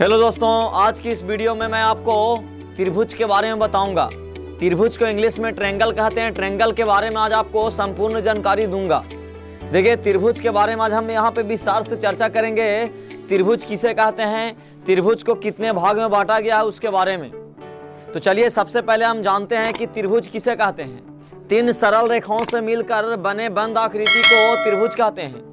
Hello दोस्तों, आज की इस वीडियो में मैं आपको त्रिभुज के बारे में बताऊंगा। त्रिभुज को इंग्लिश में ट्रायंगल कहते हैं। ट्रायंगल के बारे में आज आपको संपूर्ण जानकारी दूंगा। देखिए, त्रिभुज के बारे में आज हम यहाँ पे विस्तार से चर्चा करेंगे। त्रिभुज किसे कहते हैं, त्रिभुज को कितने भाग में बांटा गया है उसके बारे में। तो चलिए सबसे पहले हम जानते हैं कि त्रिभुज किसे कहते हैं। तीन सरल रेखाओं से मिलकर बने बंद आकृति को त्रिभुज कहते हैं।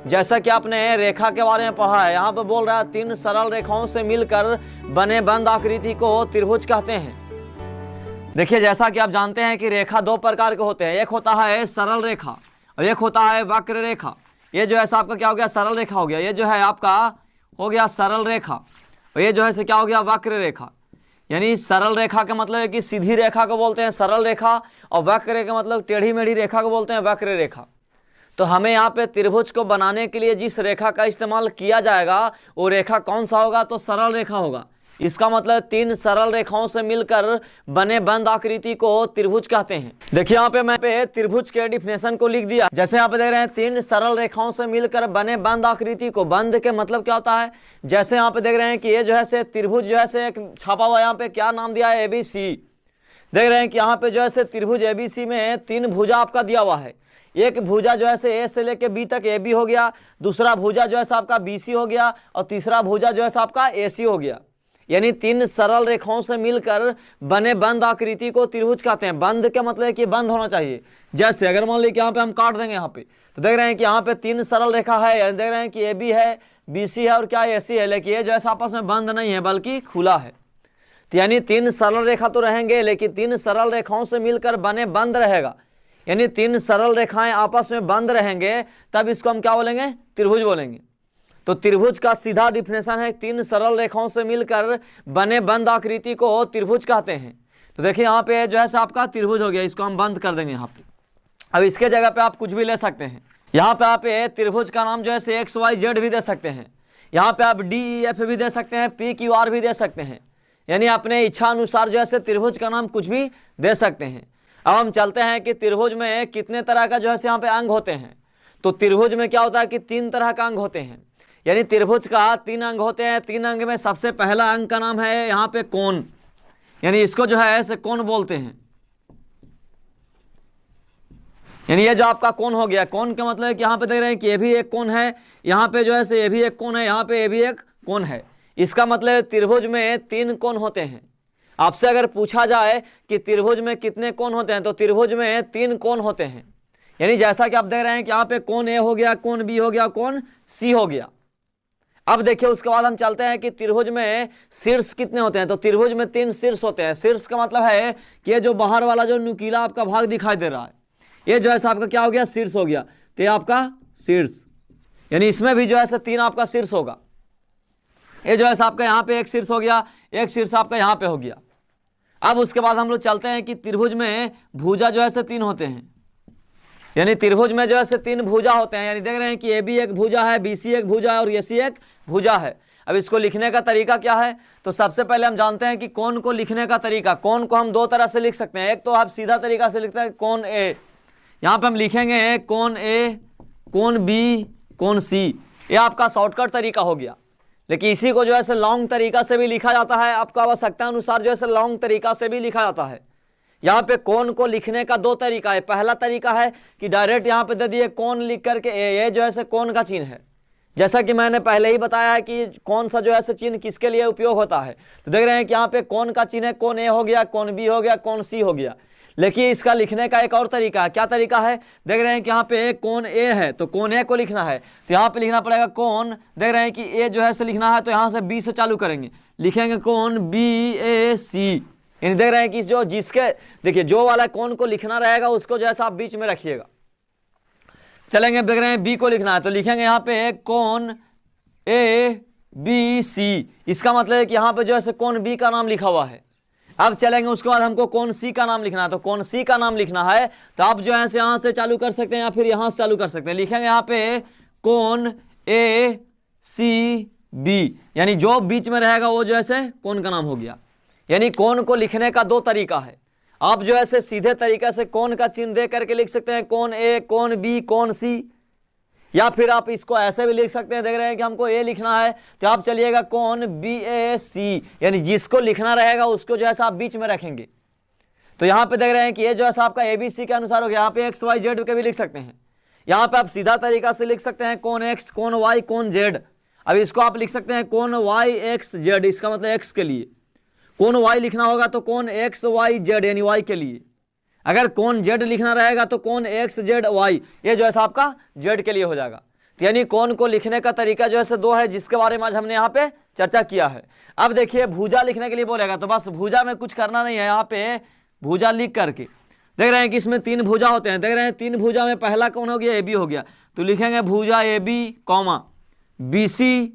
जैसा कि आपने रेखा के बारे में पढ़ा है, यहाँ पर बोल रहा है तीन सरल रेखाओं से मिलकर बने बंद आकृति को त्रिभुज कहते हैं। देखिए, जैसा कि आप जानते हैं कि रेखा दो प्रकार के होते हैं। एक होता है सरल रेखा और एक होता है वक्र रेखा। ये जो है आपका क्या हो गया, सरल रेखा हो गया। ये जो है आपका हो गया सरल रेखा और ये जो है क्या हो गया, वक्र रेखा। यानी सरल रेखा का मतलब है कि सीधी रेखा को बोलते हैं सरल रेखा, और वक्र रेखा मतलब टेढ़ी मेढ़ी रेखा को बोलते हैं वक्र रेखा। तो हमें यहाँ पे त्रिभुज को बनाने के लिए जिस रेखा का इस्तेमाल किया जाएगा वो रेखा कौन सा होगा, तो सरल रेखा होगा। इसका मतलब तीन सरल रेखाओं से मिलकर बने बंद आकृति को त्रिभुज कहते हैं। देखिए, यहाँ पे मैं त्रिभुज के डिफिनेशन को लिख दिया। जैसे यहाँ पे देख रहे हैं तीन सरल रेखाओं से मिलकर बने बंद आकृति को। बंद के मतलब क्या होता है, जैसे यहाँ पे देख रहे हैं कि ये जो है से त्रिभुज जो है से एक छापा हुआ, यहाँ पे क्या नाम दिया है, ABC। देख रहे हैं कि यहाँ पे जो है से त्रिभुज ABC में तीन भुजा आपका दिया हुआ है। एक भुजा जो है से ए से लेके बी तक AB हो गया, दूसरा भुजा जो है से आपका BC हो गया, और तीसरा भुजा जो है से आपका AC हो गया। यानी तीन सरल रेखाओं से मिलकर बने बंद आकृति को त्रिभुज कहते हैं। बंद का मतलब है कि बंद होना चाहिए। जैसे अगर मान लीजिए यहाँ पे हम काट देंगे यहाँ पे, तो देख रहे हैं कि यहाँ पे तीन सरल रेखा है। यानी देख रहे हैं कि AB है, BC है और क्या AC है, लेकिन ये जो है आपस में बंद नहीं है बल्कि खुला है। तो यानी तीन सरल रेखा तो रहेंगे, लेकिन तीन सरल रेखाओं से मिलकर बने बंद रहेगा। यानी तीन सरल रेखाएं आपस में बंद रहेंगे, तब इसको हम क्या बोलेंगे, त्रिभुज बोलेंगे। तो त्रिभुज का सीधा डिफिनेशन है तीन सरल रेखाओं से मिलकर बने बंद आकृति को त्रिभुज कहते हैं। तो देखिए यहाँ पे जो है आपका त्रिभुज हो गया, इसको हम बंद कर देंगे यहाँ पे। अब इसके जगह पे आप कुछ भी ले सकते हैं। यहाँ पे आप त्रिभुज का नाम जो है XYZ भी दे सकते हैं। यहाँ पे आप DEF भी दे सकते हैं, PQR भी दे सकते हैं। यानी अपने इच्छा अनुसार जो है त्रिभुज का नाम कुछ भी दे सकते हैं। अब हम चलते हैं कि त्रिभुज में कितने तरह का जो है यहाँ पे अंग होते हैं। तो त्रिभुज में क्या होता है कि तीन तरह का अंग होते हैं। यानी त्रिभुज का तीन अंग होते हैं। तीन अंग में सबसे पहला अंग का नाम है यहाँ पे कोण। यानी इसको जो है ऐसे कोण बोलते हैं। यानी ये जो आपका कोण हो गया, कोण का मतलब है कि यहाँ पे देख रहे हैं कि ये भी एक कोण है, यहाँ पे जो है ये भी एक कोण है, यहाँ पे ये भी एक कोण है। इसका मतलब त्रिभुज में तीन कोण होते हैं। आपसे अगर पूछा जाए कि त्रिभुज में कितने कोण होते हैं, तो त्रिभुज में तीन कोण होते हैं। यानी जैसा कि आप देख रहे हैं कि यहाँ पे कोण A हो गया, कोण B हो गया, कोण C हो गया। अब देखिए उसके बाद हम चलते हैं कि त्रिभुज में शीर्ष कितने होते हैं। तो त्रिभुज में तीन शीर्ष होते हैं। शीर्ष का मतलब है कि ये जो बाहर वाला जो नुकीला आपका भाग दिखाई दे रहा है, ये जो है आपका क्या हो गया, शीर्ष हो गया। तो ये आपका शीर्ष, यानी इसमें भी जो है तीन आपका शीर्ष होगा। ये जो है आपका यहाँ पे एक शीर्ष हो गया, एक शीर्ष आपका यहाँ पे हो गया। अब उसके बाद हम लोग चलते हैं कि त्रिभुज में भुजा जो है तीन होते हैं। यानी त्रिभुज में जो है तीन भुजा होते हैं। यानी देख रहे हैं कि AB एक भुजा है, BC एक भुजा है और AC एक भुजा है। अब इसको लिखने का तरीका क्या है, तो सबसे पहले हम जानते हैं कि कोण को लिखने का तरीका। कोण को हम दो तरह से लिख सकते हैं। एक तो आप सीधा तरीका से लिखते हैं कोण A। यहाँ पे हम लिखेंगे कोण A, कोण B, कोण C। ये आपका शॉर्टकट तरीका हो गया। लेकिन इसी को जो है लॉन्ग तरीका से भी लिखा जाता है। आपको आवश्यकता अनुसार जो है लॉन्ग तरीका से भी लिखा जाता है। यहाँ पे कोण को लिखने का दो तरीका है। पहला तरीका है कि डायरेक्ट यहाँ पे दे दिए कोण लिख करके ये जो है कोण का चिन्ह है। जैसा कि मैंने पहले ही बताया है कि कौन सा जो है चिन्ह किसके लिए उपयोग होता है। तो देख रहे हैं कि यहाँ पे कोण का चिन्ह है, कोण A हो गया, कोण B हो गया, कोण C हो गया। लेकिन इसका लिखने का एक और तरीका है। क्या तरीका है, देख रहे हैं कि यहाँ पे कोण A है, तो कोण A को लिखना है तो यहाँ पे लिखना पड़ेगा कोण। देख रहे हैं कि A जो है लिखना है तो यहाँ से B से चालू करेंगे, लिखेंगे कोण BAC। यानी देख रहे हैं कि जो जिसके देखिए जो वाला कोण को लिखना रहेगा उसको जैसा आप बीच में रखिएगा। चलेंगे, देख रहे हैं B को लिखना है तो लिखेंगे यहाँ पे कोण ABC। इसका मतलब है कि यहाँ पे जो है कोण B का नाम लिखा हुआ है। अब चलेंगे उसके बाद हमको कोण C का नाम लिखना है। तो कोण C का नाम लिखना है तो आप जो है यहाँ से चालू कर सकते हैं या फिर यहाँ से चालू कर सकते हैं। लिखेंगे यहाँ पे कोण ACB। यानी जो बीच में रहेगा वो जो है कोण का नाम हो गया। यानी कोण को लिखने का दो तरीका है। आप जो है सीधे तरीके से कोण का चिन्ह दे करके लिख सकते हैं कोण A, कोण B, कोण C। या फिर आप इसको ऐसे भी लिख सकते हैं, देख रहे हैं कि हमको ए लिखना है तो आप चलिएगा कोण BAC, यानी जिसको लिखना रहेगा उसको जो है आप बीच में रखेंगे। तो यहाँ पे देख रहे हैं कि ये जो है आपका ABC के अनुसार हो गया। यहाँ पे XYZ के भी लिख सकते हैं। यहाँ पे आप सीधा तरीका से लिख सकते हैं कोण X, कोण Y, कोण Z। अब इसको आप लिख सकते हैं कोण YXZ, इसका मतलब X के लिए। कोण Y लिखना होगा तो कोण XYZ यानी Y के लिए। अगर कोण Z लिखना रहेगा तो कोण XZY, ये जो है आपका Z के लिए हो जाएगा। तो यानी कोण को लिखने का तरीका जो है दो है, जिसके बारे में आज हमने यहाँ पे चर्चा किया है। अब देखिए भुजा लिखने के लिए बोलेगा तो बस भुजा में कुछ करना नहीं है। यहाँ पे भुजा लिख करके देख रहे हैं कि इसमें 3 भुजा होते हैं। देख रहे हैं 3 भुजा में पहला कौन हो गया, AB हो गया। तो लिखेंगे भुजा AB कॉमा BC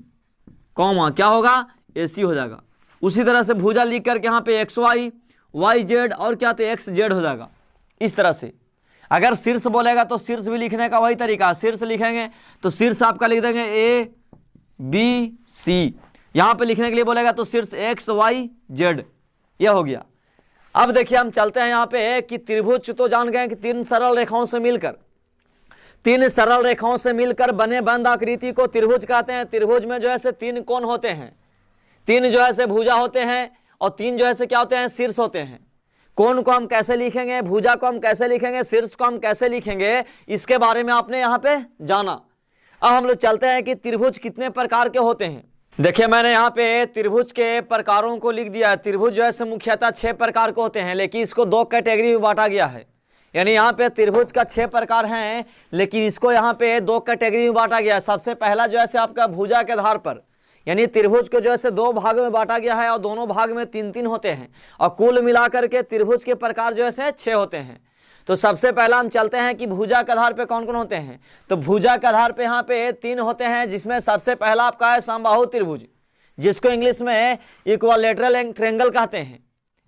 कॉमा क्या होगा, AC हो जाएगा। उसी तरह से भुजा लिख करके यहाँ पे XY YZ और क्या तो XZ हो जाएगा। इस तरह से अगर शीर्ष बोलेगा तो शीर्ष भी लिखने का वही तरीका, शीर्ष लिखेंगे तो शीर्ष आपका लिख देंगे ABC। यहाँ पे लिखने के लिए बोलेगा तो शीर्ष XYZ, यह हो गया। अब देखिए हम चलते हैं यहाँ पे कि त्रिभुज तो जान गए कि 3 सरल रेखाओं से मिलकर बने बंद आकृति को त्रिभुज कहते हैं। त्रिभुज में जो है 3 कोण होते हैं, 3 जो है भुजा होते हैं और 3 जो है क्या होते हैं, शीर्ष होते हैं। कोण को हम कैसे लिखेंगे, भुजा को हम कैसे लिखेंगे, शीर्ष को हम कैसे लिखेंगे, इसके बारे में आपने यहाँ पे जाना। अब हम लोग चलते हैं कि त्रिभुज कितने प्रकार के होते हैं। देखिए मैंने यहाँ पे त्रिभुज के प्रकारों को लिख दिया है। त्रिभुज जो है मुख्यतः 6 प्रकार के होते हैं, लेकिन इसको 2 कैटेगरी में बांटा गया है। यानी यहाँ पे त्रिभुज का 6 प्रकार हैं, लेकिन इसको यहाँ पे 2 कैटेगरी में बांटा गया है। सबसे पहला जो है आपका भुजा के आधार पर, यानी त्रिभुज को जो है 2 भाग में बांटा गया है और दोनों भाग में 3-3 होते हैं और कुल मिलाकर के त्रिभुज के प्रकार जो है 6 होते हैं। तो सबसे पहला हम चलते हैं कि भुजा के आधार पे कौन कौन होते हैं। तो भुजा के आधार पे यहाँ पे 3 होते हैं, जिसमें सबसे पहला आपका है समबाहु त्रिभुज, जिसको इंग्लिश में इक्विलैटरल ट्रायंगल कहते हैं।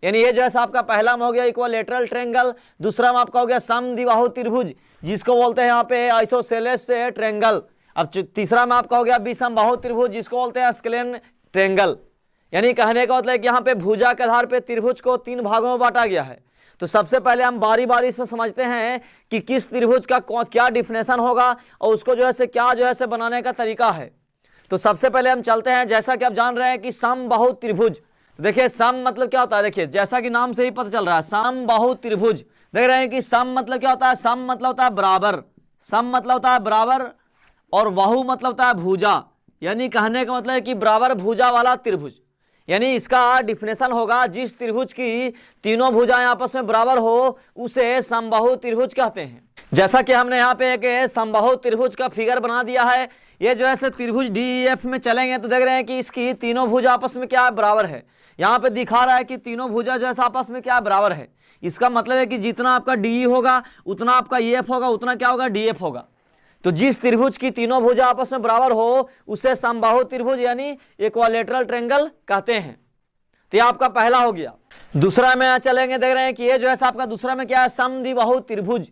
यानी ये जो है आपका पहला में हो गया इक्विलैटरल ट्रायंगल। दूसरा में आपका हो गया समद्विबाहु त्रिभुज, जिसको बोलते हैं यहाँ पे आइसोसेलेस ट्रायंगल। अब तीसरा में आपका हो गया विषमबाहु त्रिभुज, जिसको बोलते हैं स्केलेन ट्रायंगल। यानी कहने का मतलब कि यहाँ पे भुजा के आधार पे त्रिभुज को 3 भागों में बांटा गया है। तो सबसे पहले हम बारी बारी से समझते हैं कि किस त्रिभुज का क्या डिफिनेशन होगा और उसको जो है क्या जो है बनाने का तरीका है। तो सबसे पहले हम चलते हैं, जैसा कि आप जान रहे हैं कि समबाहु त्रिभुज। देखिए सम मतलब क्या होता है, देखिए जैसा कि नाम से ही पता चल रहा है समबाहु त्रिभुज। देख रहे हैं कि सम मतलब क्या होता है, सम मतलब होता है बराबर, सम मतलब होता है बराबर और बाहु मतलब होता है भुजा। यानी कहने का मतलब है कि बराबर भुजा वाला त्रिभुज। यानी इसका डिफिनेशन होगा जिस त्रिभुज की तीनों भुजाएं आपस में बराबर हो उसे समबाहु त्रिभुज कहते हैं। जैसा कि हमने यहाँ पे एक समबाहु त्रिभुज का फिगर बना दिया है। ये जो है त्रिभुज DEF में चलेंगे तो देख रहे हैं कि इसकी तीनों भुजा आपस में क्या बराबर है। यहाँ पे दिखा रहा है कि तीनों भुजा जो है आपस में क्या बराबर है। इसका मतलब है कि जितना आपका DE होगा उतना आपका EF होगा, उतना क्या होगा DF होगा। तो जिस त्रिभुज की तीनों भुजा आपस में बराबर हो उसे समबाहु त्रिभुज यानी इक्विलैटरल ट्रायंगल कहते हैं। तो ये आपका पहला हो गया। दूसरा में चलेंगे, देख रहे हैं कि ये जो है आपका दूसरा में क्या है, समद्विबाहु त्रिभुज।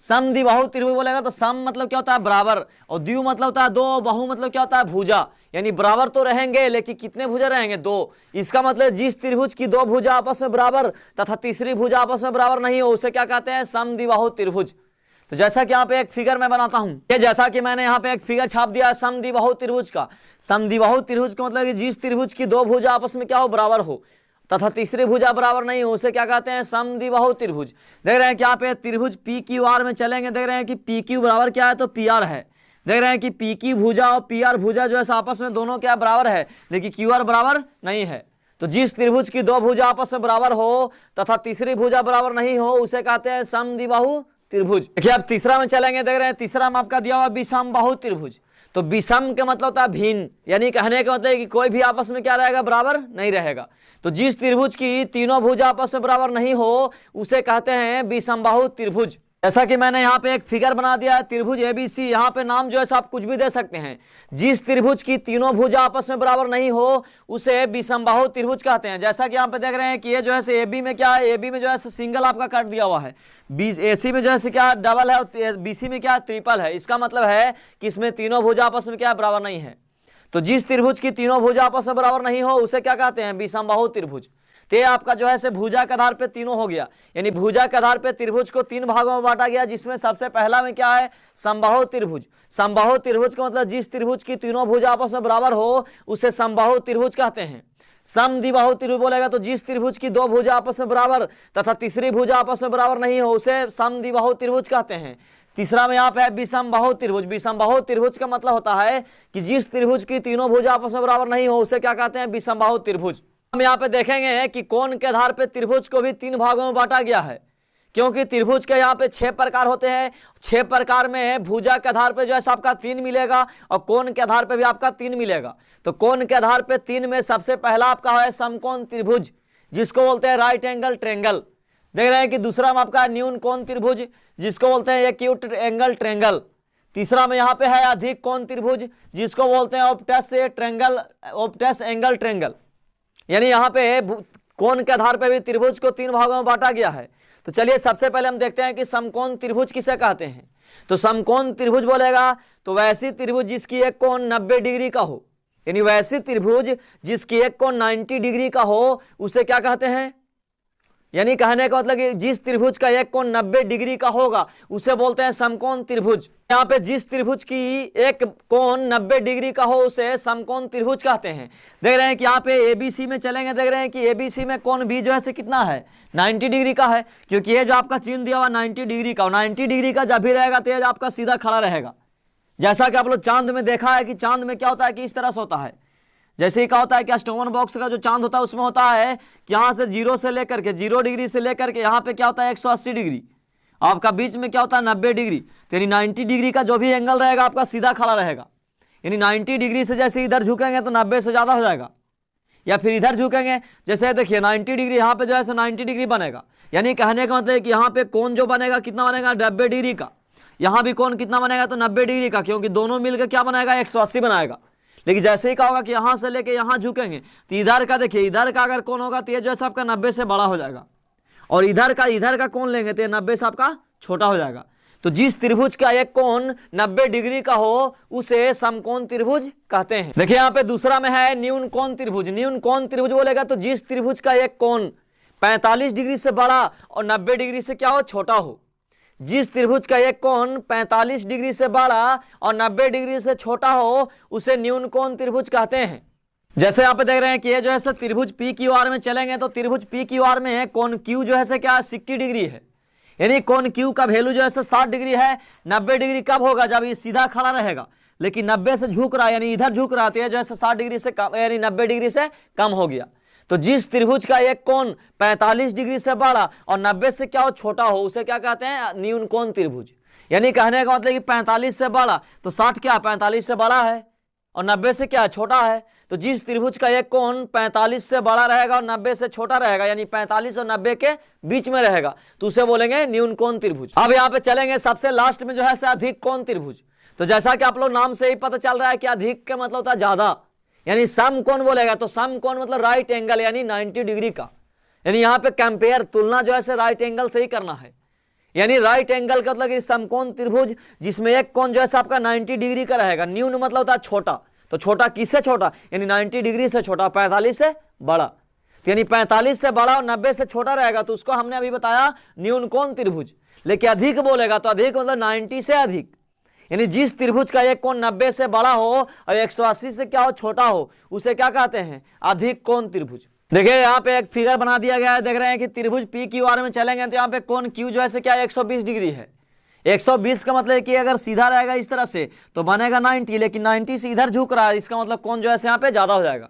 समद्विबाहु त्रिभुज बोलेगा तो सम मतलब क्या होता है बराबर और द्वि मतलब होता है 2, बाहु मतलब क्या होता है भुजा। यानी बराबर तो रहेंगे लेकिन कितने भुजा रहेंगे, 2। इसका मतलब जिस त्रिभुज की 2 भुजा आपस में बराबर तथा तीसरी भुजा आपस में बराबर नहीं हो उसे क्या कहते हैं, समद्विबाहु त्रिभुज। तो जैसा कि यहाँ पे एक फिगर मैं बनाता हूं, ये जैसा कि मैंने यहाँ पे एक फिगर छाप दिया समद्विबाहु त्रिभुज का। समद्विबाहु त्रिभुज का मतलब कि जिस त्रिभुज की 2 भुजा आपस में क्या हो बराबर हो तथा तीसरी भुजा बराबर नहीं हो उसे क्या कहते हैं, समद्विबाहु त्रिभुज। देख रहे हैं कि यहाँ पे त्रिभुज PQR में चलेंगे, देख रहे हैं कि PQ बराबर क्या है तो PR है। देख रहे हैं कि PQ भुजा और PR भुजा जो है आपस में दोनों क्या बराबर है, लेकिन QR बराबर नहीं है। तो जिस त्रिभुज की 2 भुजा आपस में बराबर हो तथा तीसरी भुजा बराबर नहीं हो उसे कहते हैं समद्विबाहु त्रिभुज। देखिए अब तीसरा में चलेंगे, देख रहे हैं तीसरा में आपका दिया हुआ विषमबाहु त्रिभुज। तो विषम का मतलब होता है भिन्न, यानी कहने का मतलब है कि कोई भी आपस में क्या रहेगा, बराबर नहीं रहेगा। तो जिस त्रिभुज की तीनों भुजा आपस में बराबर नहीं हो उसे कहते हैं विषमबाहु त्रिभुज। जैसा कि मैंने यहाँ पे एक फिगर बना दिया है त्रिभुज ABC। यहाँ पे नाम जो है आप कुछ भी दे सकते हैं। जिस त्रिभुज की तीनों भुजा आपस में बराबर नहीं हो उसे विषमबाहु त्रिभुज कहते हैं। जैसा कि यहाँ पे देख रहे हैं कि ये जो है AB में क्या है, AB में जो है सिंगल आपका काट दिया हुआ है, AC में जो है क्या डबल है और BC में क्या ट्रिपल है। इसका मतलब है कि इसमें तीनों भुजा आपस में क्या बराबर नहीं है। तो जिस त्रिभुज की तीनों भुजा आपस में बराबर नहीं हो उसे क्या कहते हैं, विषमबाहु त्रिभुज। तो ये आपका जो है से भुजा के आधार पे तीनों हो गया। यानी भुजा के आधार पे त्रिभुज को 3 भागों में बांटा गया, जिसमें सबसे पहला में क्या है, समबाहु त्रिभुज। समबाहु त्रिभुज का मतलब जिस त्रिभुज की तीनों भुजा आपस में बराबर हो उसे समबाहु त्रिभुज कहते हैं। समद्विबाहु त्रिभुज बोलेगा तो जिस त्रिभुज की 2 भुजा आपस में बराबर तथा तीसरी भुजा आपस में बराबर नहीं हो उसे समद्विबाहु त्रिभुज कहते हैं। तीसरा में यहाँ पे है विषमबाहु त्रिभुज। विषमबाहु त्रिभुज का मतलब होता है कि जिस त्रिभुज की तीनों भुजा आपस में बराबर नहीं हो उसे क्या कहते हैं, विषमबाहु त्रिभुज। हम यहाँ पे देखेंगे कि कोण के आधार पे त्रिभुज को भी 3 भागों में बांटा गया है, क्योंकि त्रिभुज के यहाँ पे 6 प्रकार होते हैं। 6 प्रकार में भुजा के आधार पे जो है आपका 3 मिलेगा और कोण के आधार पे भी आपका 3 मिलेगा। तो कोण के आधार पे 3 में सबसे पहला आपका है समकोण त्रिभुज, जिसको बोलते हैं राइट एंगल ट्रेंगल। देख रहे हैं कि दूसरा में आपका न्यून कोण त्रिभुज, जिसको बोलते हैं एक्यूट एंगल ट्रेंगल। तीसरा में यहाँ पे है अधिक कोण त्रिभुज, जिसको बोलते हैं Optus triangle, Optus angle triangle. यानी यहाँ पे कोण के आधार पे भी त्रिभुज को 3 भागों में बांटा गया है। तो चलिए सबसे पहले हम देखते हैं कि समकोण त्रिभुज किसे कहते हैं। तो समकोण त्रिभुज बोलेगा तो वैसी त्रिभुज जिसकी एक कोण 90 डिग्री का हो, यानी वैसी त्रिभुज जिसकी एक कोण 90 डिग्री का हो उसे क्या कहते हैं, यानी कहने का मतलब कि जिस त्रिभुज का एक कोण 90 डिग्री का होगा उसे बोलते हैं समकोण त्रिभुज। यहाँ पे जिस त्रिभुज की एक कोण 90 डिग्री का हो उसे समकोण त्रिभुज कहते हैं। देख रहे हैं कि यहाँ पे एबीसी में चलेंगे, देख रहे हैं कि एबीसी में कोण भी जो है से कितना है, 90 डिग्री का है, क्योंकि ये जो आपका चिन्ह दिया हुआ 90 डिग्री का, 90 डिग्री का जब भी रहेगा तो ये आपका सीधा खड़ा रहेगा। जैसा कि आप लोग चांद में देखा है कि चांद में क्या होता है कि इस तरह से होता है, जैसे ही क्या होता है कि स्टोन बॉक्स का जो चांद होता है उसमें होता है कि यहाँ से 0 से लेकर के 0 डिग्री से लेकर के यहाँ पे क्या होता है 180 डिग्री, आपका बीच में क्या होता है 90 डिग्री। तो यानी 90 डिग्री का जो भी एंगल रहेगा आपका सीधा खड़ा रहेगा। यानी 90 डिग्री से जैसे इधर झुकेंगे तो 90 से ज़्यादा हो जाएगा, या फिर इधर झुकेंगे जैसे देखिए 90 डिग्री यहाँ पे जो है 90 डिग्री बनेगा। यानी कहने का मतलब है कि यहाँ पे कोण जो बनेगा कितना बनेगा 90 डिग्री का, यहाँ भी कोण कितना बनेगा तो 90 डिग्री का, क्योंकि दोनों मिलकर क्या बनाएगा 180 बनाएगा। लेकिन जैसे ही क्या होगा कि यहाँ से लेके यहाँ झुकेंगे तो इधर का देखिए, इधर का अगर कोण होगा तो ये जो है आपका 90 से बड़ा हो जाएगा, और इधर का कोण लेंगे तो ये 90 से आपका छोटा हो जाएगा। तो जिस त्रिभुज का एक कोण 90 डिग्री का हो उसे समकोण त्रिभुज कहते हैं। देखिए यहाँ पे दूसरा में है न्यून कोण त्रिभुज। न्यून कोण त्रिभुज बोलेगा तो जिस त्रिभुज का एक कोण 45 डिग्री से बड़ा और 90 डिग्री से क्या हो, छोटा हो। जिस त्रिभुज का एक कोण 45 डिग्री से बड़ा और 90 डिग्री से छोटा हो उसे न्यून कोण त्रिभुज कहते हैं। जैसे यहाँ पे देख रहे हैं कि ये जो है त्रिभुज पी क्यू आर में चलेंगे तो त्रिभुज पी क्यू आर में कोण क्यू जो है क्या 60 डिग्री है, यानी कोण क्यू का वैल्यू जो है 60 डिग्री है। 90 डिग्री कब होगा, जब ये सीधा खड़ा रहेगा, लेकिन 90 से झुक रहा है यानी इधर झुक रहा है तो ये जो है 60 डिग्री से कम, यानी 90 डिग्री से कम हो गया। तो जिस त्रिभुज का एक कोण 45 डिग्री से बड़ा और 90 से क्या हो, छोटा हो उसे क्या कहते हैं, न्यून कोण त्रिभुज। यानी कहने का मतलब कि 45 से बड़ा तो 60 क्या 45 से बड़ा है और 90 से क्या छोटा है। तो जिस त्रिभुज का एक कोण 45 से बड़ा रहेगा और 90 से छोटा रहेगा, यानी 45 और 90 के बीच में रहेगा, तो उसे बोलेंगे न्यून कोण त्रिभुज। अब यहाँ पे चलेंगे सबसे लास्ट में जो है अधिक कोण त्रिभुज। तो जैसा कि आप लोग नाम से ही पता चल रहा है कि अधिक का मतलब होता है ज्यादा, यानी सम कोण बोलेगा तो सम कोण मतलब राइट एंगल यानी 90 डिग्री का। यानी यहाँ पे कंपेयर तुलना जो है राइट एंगल से ही करना है। यानी राइट एंगल का मतलब समकोण त्रिभुज जिसमें एक कोण जो है आपका 90 डिग्री का रहेगा। न्यून मतलब होता है छोटा, तो छोटा किससे छोटा, यानी 90 डिग्री से छोटा, 45 से बड़ा। तो यानी 45 से बड़ा और 90 से छोटा रहेगा तो उसको हमने अभी बताया न्यून कोण त्रिभुज। लेकिन अधिक बोलेगा तो अधिक मतलब 90 से अधिक, यानी जिस त्रिभुज का एक कोण 90 से बड़ा हो और 180 से क्या हो, छोटा हो, उसे क्या कहते हैं, अधिक कोण त्रिभुज। देखिए यहाँ पे एक फिगर बना दिया गया है, देख रहे हैं कि त्रिभुज पी क्यू आर में चलेंगे तो यहाँ पे कोण क्यू जो है क्या 120 डिग्री है। 120 का मतलब कि अगर सीधा रहेगा इस तरह से तो बनेगा 90, लेकिन 90 से इधर झुक रहा है, इसका मतलब कोण जो है यहाँ पे ज्यादा हो जाएगा।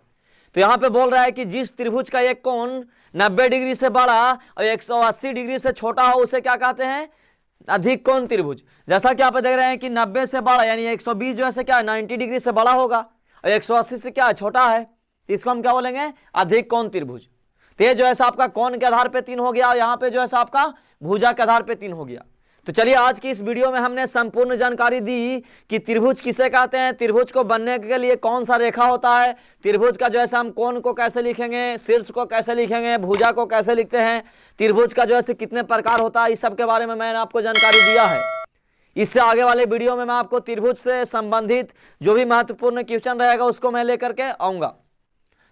तो यहाँ पे बोल रहा है कि जिस त्रिभुज का एक कोण 90 डिग्री से बड़ा और 180 डिग्री से छोटा हो उसे क्या कहते हैं, अधिक कोण त्रिभुज। जैसा कि आप देख रहे हैं कि 90 से बड़ा यानी 120 जो है क्या 90 डिग्री से बड़ा होगा और 180 से क्या छोटा है, तो इसको हम क्या बोलेंगे, अधिक कोण त्रिभुज। तो ये जो है आपका कोण के आधार पे 3 हो गया और यहाँ पे जो है आपका भुजा के आधार पे 3 हो गया। तो चलिए आज की इस वीडियो में हमने संपूर्ण जानकारी दी कि त्रिभुज किसे कहते हैं, त्रिभुज को बनने के लिए कौन सा रेखा होता है, त्रिभुज का जो है हम कोण को कैसे लिखेंगे, शीर्ष को कैसे लिखेंगे, भुजा को कैसे लिखते हैं, त्रिभुज का जो है कितने प्रकार होता है, इस सब के बारे में मैंने आपको जानकारी दिया है। इससे आगे वाले वीडियो में मैं आपको त्रिभुज से संबंधित जो भी महत्वपूर्ण क्वेश्चन रहेगा उसको मैं लेकर के आऊँगा।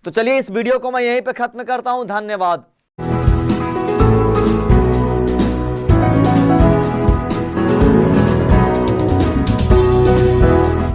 तो चलिए इस वीडियो को मैं यहीं पे खत्म करता हूं। धन्यवाद।